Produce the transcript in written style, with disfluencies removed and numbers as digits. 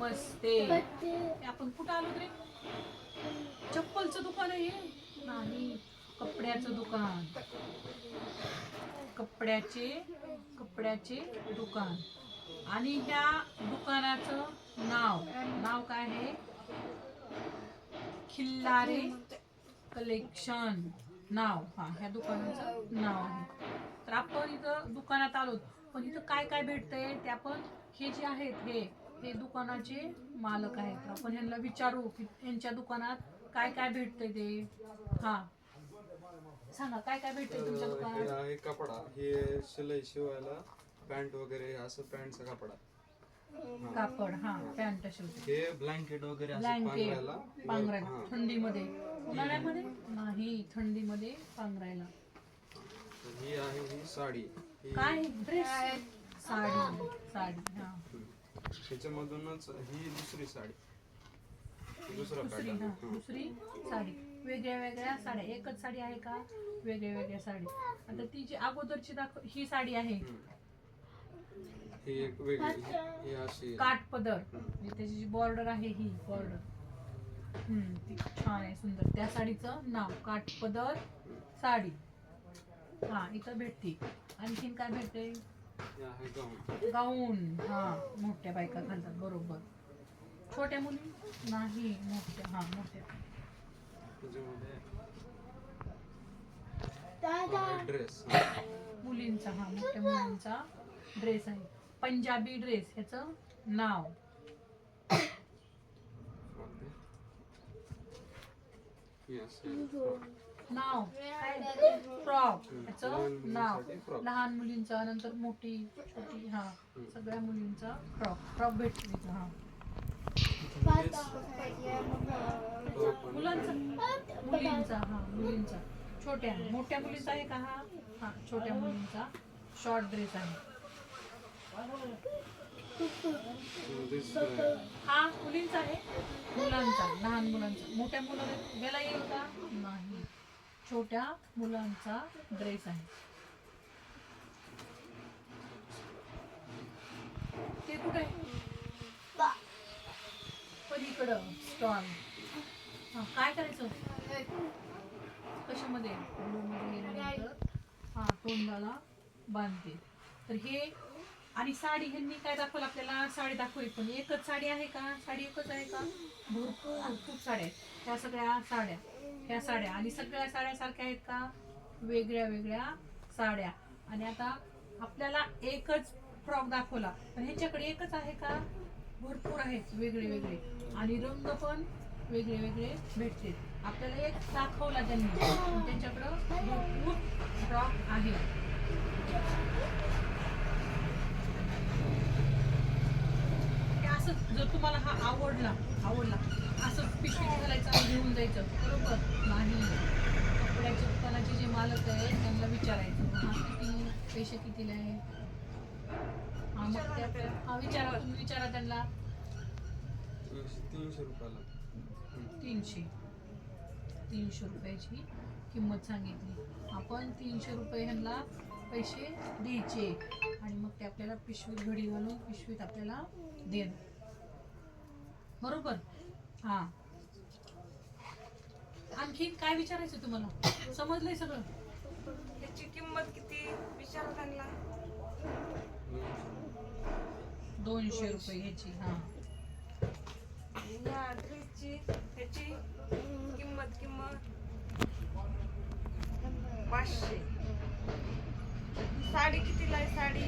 नमस्ते. आपण कुठं आलो रे? चप्पलचं दुकान आहे हे? नाही, कपड्याचं दुकान. कपड्याचे दुकान. आणि ह्या दुकानाचं नाव काय आहे? खिल्लारे कलेक्शन नाव. ह्या दुकानाचं नाव आहे. तर आपण इथं दुकानात आलो, पण इथं काय काय भेटतंय ते आपण, हे जे आहेत हे दुकानाचे मालक आहेत. आपण ह्यांना विचारू की यांच्या दुकानात काय काय भेटतंय ते. सांगा, काय काय भेटतंय तुमच्या दुकानात? हे आहे कपडा, हे शिलाई शिवायला पॅन्ट वगैरे, असं पॅन्टचा कपडा. कापड, पॅन्ट शिवते. हे ब्लँकेट वगैरे असं ब्लँकेट पांघरायला थंडीमध्ये, उन्हाळ्यामध्ये नाही, थंडीमध्ये पांघरायला. ही आहे ही साडी. काय ड्रेस? साडी. त्याच्यामधूनच ही दुसरी साडी, दुसरा दुसरी पॅटर्न. दुसरी साडी. वेगळ्या साड्या, एकच साडी आहे का? वेगळ्या साडी. आता ती जी अगोदरची ही साडी आहे, ही एक वेगळी, ही अशी काठ पदर, त्याची जी बॉर्डर आहे, ही बॉर्डर ती छान आहे, सुंदर. त्या साडीचं नाव काठ पदर साडी. इथं भेटते. आणखीन काय भेटते? हे आहे गाऊन. गाऊन, मोठ्या बायका घालतात, बरोबर. छोट्या मुली नाही, मोठ्या. त्याच्यामध्ये ड्रेस, मुलींचा, मोठ्या मुलींचा ड्रेस आहे. पंजाबी ड्रेस ह्याचं नाव. नाव काय? फ्रॉक. ह्याचं नाव. लहान मुलींचा, नंतर मोठी, छोटी, सगळ्या मुलींचा फ्रॉक भेटतो इथं. मुलींचा छोट्या, मोठ्या मुलींचा आहे का? छोट्या मुलींचा शॉर्ट ड्रेस आहे. मुलींचा आहे, मुलांचा, लहान मुलांचा. मोठ्या मुलं गेला येईल का? नाही, छोट्या मुलांचा ड्रेस आहे. ते कुठे? पलीकडं स्टॉल. काय करायचं? कशामध्ये? तोंडाला बांधते. तर हे आणि साडी, ह्यांनी काय दाखवलं आपल्याला? साडी दाखवली, पण एकच साडी आहे का? साडी एकच आहे का? भरपूर खूप साड्या आहेत. ह्या सगळ्या साड्या आणि सगळ्या साड्या सारख्या आहेत का? वेगळ्या साड्या. आणि आता आपल्याला एकच फ्रॉक दाखवला, पण ह्याच्याकडे एकच आहे का? भरपूर आहेत, वेगळे. आणि रंग पण वेगळे भेटते. आपल्याला एक दाखवला त्यांनी, त्यांच्याकडं भरपूर फ्रॉक आहे. असं जर तुम्हाला आवडला असं पिशवीत घालायचं आणि घेऊन जायचं, बरोबर नाही. कपड्याच्या दुकानाचे जे मालक आहेत त्यांना विचारायचं, किती पैसे कितीला आहे. तुम्ही विचारा त्यांना. 300 रुपयाला. 300 रुपयाची किंमत सांगितली. आपण 300 रुपये ह्यांना पैसे द्यायचे आणि मग ते आपल्याला पिशवीत घडी घालून पिशवीत आपल्याला देणार, बरोबर. आणखीन काय विचारायचं तुम्हाला? समजलंय सगळं? याची किंमत किती विचारा त्यांना. 200 रुपये ह्याची. या ड्रेसची ह्याची किंमत 500. साडी कितीला आहे? साडी